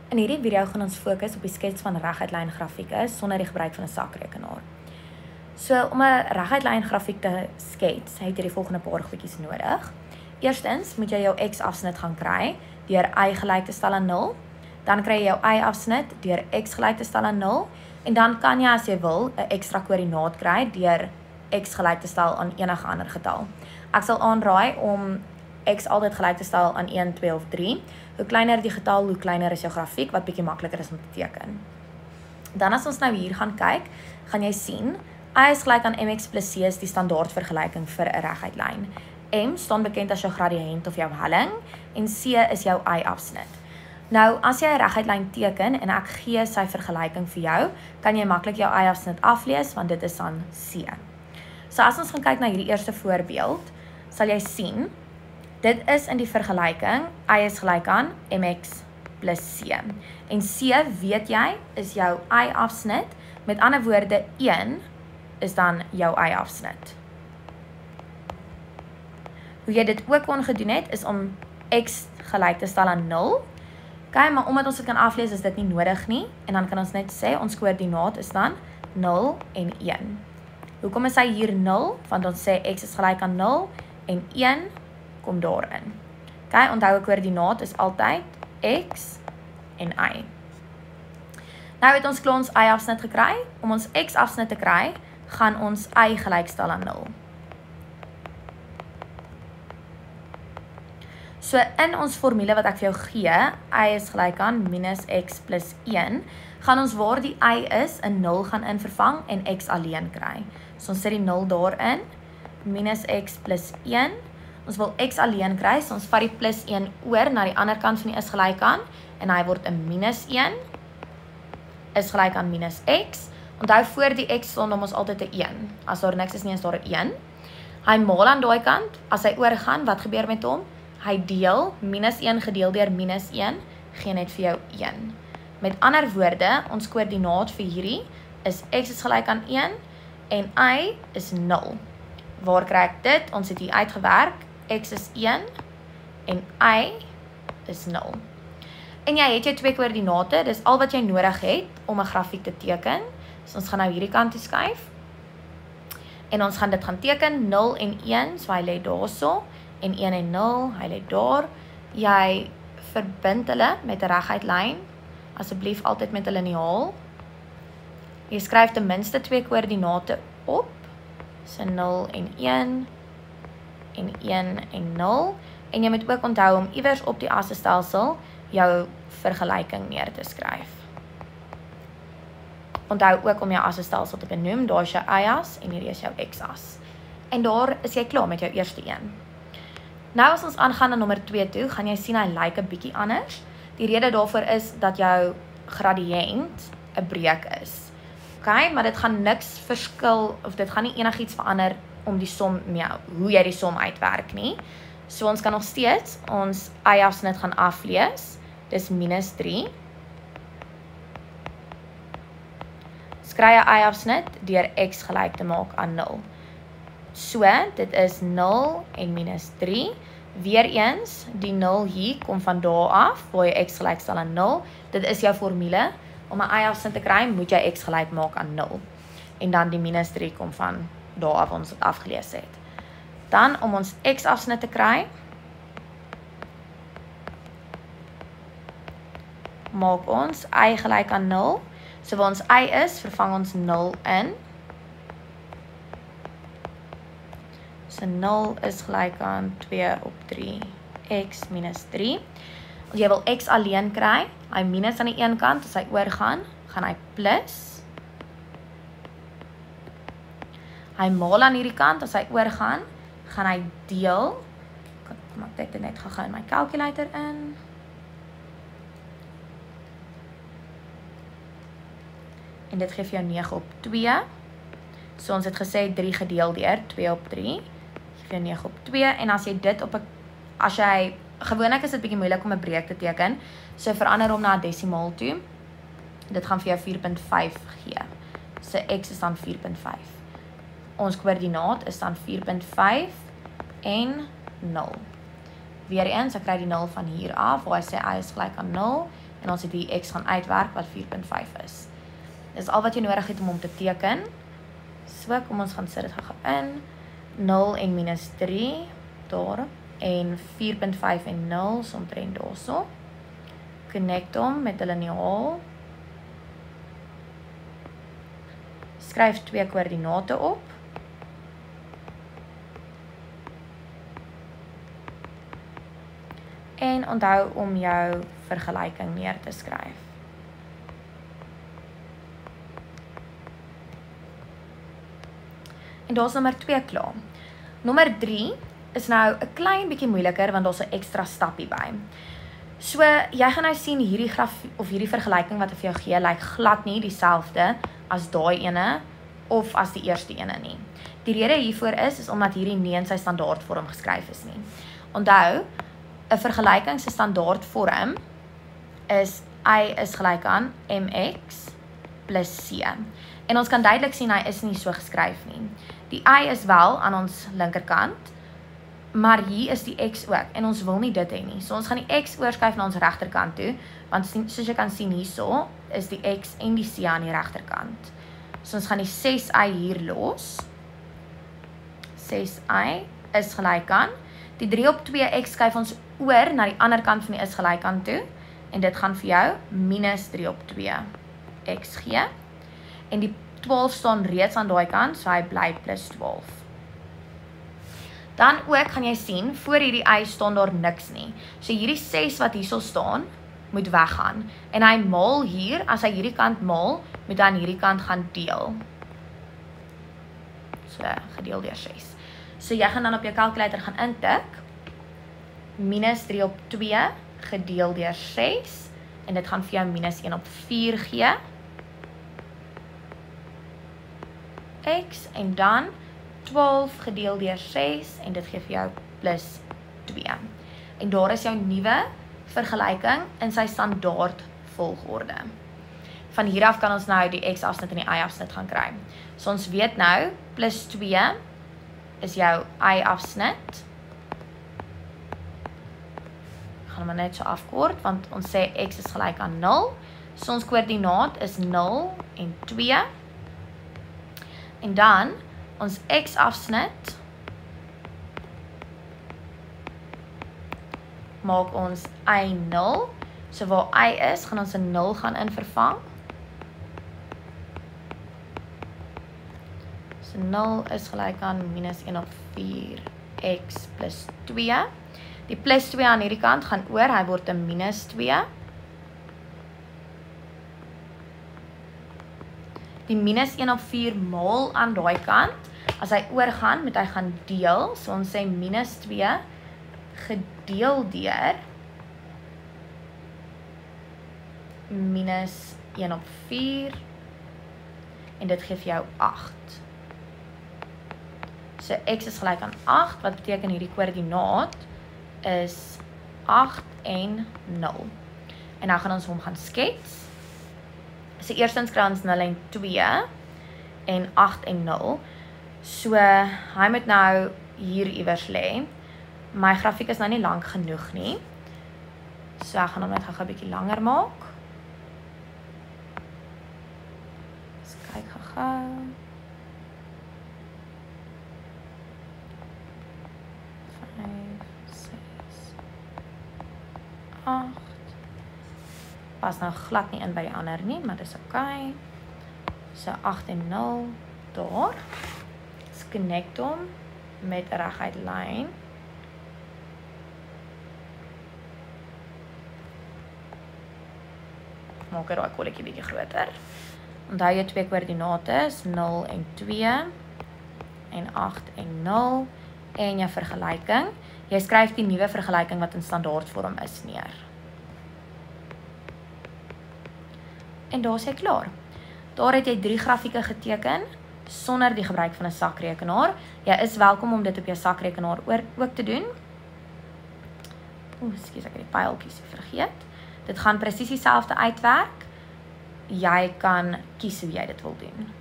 In hierdie video gaan ons fokus op die skets van reguitlyn grafieke sonder die gebruik van 'n sakrekenaar. So om 'n reguitlyn grafiek te skets, het jy die volgende paar goedjies nodig. Eerstens moet jy jou x-afsnit gaan kry deur y gelyk te stel aan 0. Dan kry jy jou y-afsnit deur x gelyk te stel aan 0 en dan kan jy as jy wil 'n ekstra koördinaat kry deur x gelyk te stel aan enige ander getal. Ek sal aanraai om x altyd gelyk te stel aan 1, 2 of 3. Hoe kleiner die getal, hoe kleiner is jou grafiek, wat bietjie makliker is om te teken. Dan as ons nou hier gaan kyk, gaan jy sien, y is gelyk aan mx plus c is die standaard vergelyking vir 'n reguitlyn. M staan bekend as jou gradiënt of jou helling en c is jou y-afsnit. Nou, as jy 'n reguitlyn teken en ek gee sy vergelyking vir jou, kan jy maklik jou y-afsnit aflees want dit is dan c. So as ons gaan kyk na hierdie eerste voorbeeld, sal jy sien, dit is in die vergelyking, y is gelyk aan mx plus c. En c, weet jy, is jou y-afsnit. Met ander woorde, 1 is dan jou y-afsnit. Hoe jy dit ook kon gedoen het, is om x gelyk te stel aan 0. Okay, maar omdat ons dit kan aflees, is dit nie nodig nie. En dan kan ons net sê, ons koördinaat is dan 0 en 1. Hoekom is hy hier 0? Want ons sê x is gelyk aan 0 en 1 kom daarin. Okay, onthou 'n koördinaat is altyd x en y. Nou het ons klaar ons y-afsnit gekry. Om ons x-afsnit te kry, gaan ons y gelyk stel aan 0. So in ons formule wat ek vir jou gee, y is gelyk aan minus x plus 1, gaan ons waar die y is, 'n 0 gaan in vervang en x alleen kry. So ons sit die 0 daarin, minus x plus 1, ons wil x alleen kry, so ons vat die plus 1 oor na die ander kant van die is gelyk aan, en hy word 'n minus 1, is gelyk aan minus x. Onthou voor die x staan ons altyd 'n 1. As daar niks is nie, is daar 'n 1. Hy maal aan daai kant, as hy oorgaan, wat gebeur met hom? Hy deel, minus 1 gedeel deur minus 1, gee net vir jou 1. Met ander woorde, ons koördinaat vir hierdie is x is gelyk aan 1 en y is 0. Waar kry ek dit? Ons het hier uitgewerk, x is 1 en y is 0. En jy het jou twee koördinate, dis al wat jy nodig het om 'n grafiek te teken. So ons gaan nou hierdie kant toe skuif. En ons gaan dit gaan teken, 0 en 1, so hy lê daarso, en 1 en 0, hy lê daar. Jy verbind hulle met 'n reguitlyn, asseblief altyd met 'n liniaal. Jy skryf ten minste twee koördinate op, so 0 en 1, en 1 en 0, en jy moet ook onthou om iewers op die assestelsel jou vergelyking neer te skryf. Onthou ook om jou assestelsel te benoem, daar is jou y-as en hierdie is jou x-as. En daar is jy klaar met jou eerste een. Nou as ons aangaan na nommer 2 toe, gaan jy sien hy lyk 'n bietjie anders. Die rede daarvoor is dat jou gradiënt 'n breek is. Okay, maar dit gaan niks verskil, of dit gaan nie enigiets verander om die som, hoe jy die som uitwerk nie. So ons kan nog steeds ons y-afsnit gaan aflees, dis minus 3. Skry jy y-afsnit deur x gelyk te maak aan 0. So, dit is 0 en minus 3. Weereens, die 0 hier kom van daar af, waar jy x gelyk stel aan 0. Dit is jou formule. Om 'n y-afsnit te kry, moet jy x gelyk maak aan 0. En dan die minus 3 kom van daar af, ons het afgelees het. Dan, om ons x-afsnit te kry, maak ons y gelyk aan 0. So waar ons y is, vervang ons 0 in. So 0 is gelyk aan 2 op 3, x minus 3. As jy wil x alleen kry, hy minus aan die een kant, as hy oorgaan, gaan hy plus. Hy maal aan hierdie kant, as hy oorgaan, gaan hy deel. Kom ek dit net gou in my calculator in. En dit geef jou 9 op 2. So ons het gesê 3 gedeel deur 2 op 3. Geef jou 9 op 2. En as jy dit op 'n, gewoonlik is dit bietjie moeilik om 'n breek te teken. So verander hom na 'n desimaal toe. Dit gaan vir jou 4.5 gee. So x is dan 4.5. Ons koördinaat is dan 4.5 en 0. Weereens, ek kry die 0 van hier af, waar hy sê y is gelyk aan 0, en ons het die x gaan uitwerk wat 4.5 is. Dis al wat jy nodig het om te teken. So, kom ons gaan sit dit gou in. 0 en minus 3, daar, en 4.5 en 0, so omtrent daarso. Connect hom met 'n liniaal. Skryf 2 koördinate op. En onthou om jou vergelyking neer te skryf. En daar's nommer 2 klaar. Nommer 3 is nou 'n klein bietjie moeiliker want daar's 'n ekstra stappie by. So, jy gaan nou sien hierdie grafie of hierdie vergelyking wat ek vir jou gee, lyk glad nie dieselfde as daai ene of as die eerste ene nie. Die rede hiervoor is omdat hierdie nie in sy standaardvorm geskryf is nie. Onthou, 'n vergelyking se standaardvorm is y is gelyk aan mx plus c. En ons kan duidelik sien hy is nie so geskryf nie. Die y is wel aan ons linkerkant, maar hier is die x ook, en ons wil nie dit hê nie. So ons gaan die x oorskuif na ons regterkant toe, want soos jy kan sien hierso, is die x en die c aan die regterkant. So ons gaan die 6y hier los. 6y is gelyk aan. Die 3 op 2x skuif ons oor na die ander kant van die is gelyk aan toe, en dit gaan vir jou minus 3 op 2x gee. En die 12 staan reeds aan daai kant, so hy bly plus 12. Dan ook gaan jy sien, voor hierdie y staan daar niks nie. So hierdie 6 wat hierso staan, moet weggaan. En hy maal hier, as hy hierdie kant maal, moet hy aan hierdie kant gaan deel. So, gedeel deur 6. So jy gaan dan op jou kalkulator gaan intik, minus 3 op 2 gedeel deur 6, en dit gaan vir jou minus 1 op 4 gee. X, en dan 12 gedeel deur 6, en dit gee vir jou plus 2. En daar is jou nuwe vergelyking in sy standaard volgorde. Van hier af kan ons nou die x-afsnit en die y-afsnit gaan kry. So ons weet nou, plus 2 is jou y-afsnit. Gaan maar net so afkort, want ons sê x is gelyk aan 0. So ons koördinaat is 0 en 2. En dan, ons x-afsnit maak ons y0. So waar y is, gaan ons 'n 0 gaan in vervang. So 0 is gelyk aan minus 1 op 4x plus 2. Die plus 2 aan hierdie kant gaan oor, hy word 'n minus 2. Die minus 1 op 4 maal aan daai kant. As hy oorgaan, moet hy gaan deel. So ons sê minus 2 gedeel deur minus 1 op 4. En dit gee vir jou 8. So x is gelyk aan 8, wat beteken hierdie koördinaat is 8 en 0. En nou gaan ons hom gaan skets. So eerstens kry ons 0 en 2 en 8 en 0. So hy moet nou hier iewers lê. My grafiek is nou nie lank genoeg nie. So ek gaan hom net gou 'n bietjie langer maak. Eens kyk gou. 8. Pas nou glad nie in by die ander nie, maar dis okay. So 8 en 0 daar. Ons connect hom met 'n reguit lyn. Maak daai kolletjie bietjie groter. Onthou jy twee koördinate is 0 en 2 en 8 en 0 en jou vergelyking. Jy skryf die nuwe vergelyking wat in standaardvorm is neer. En daar is jy klaar. Daar het jy 3 grafieke geteken sonder die gebruik van 'n sakrekenaar. Jy is welkom om dit op jou sakrekenaar ook te doen. Ekskuus, ek het die pyltjies vergeet. Dit gaan presies dieselfde uitwerk. Jy kan kies hoe jy dit wil doen.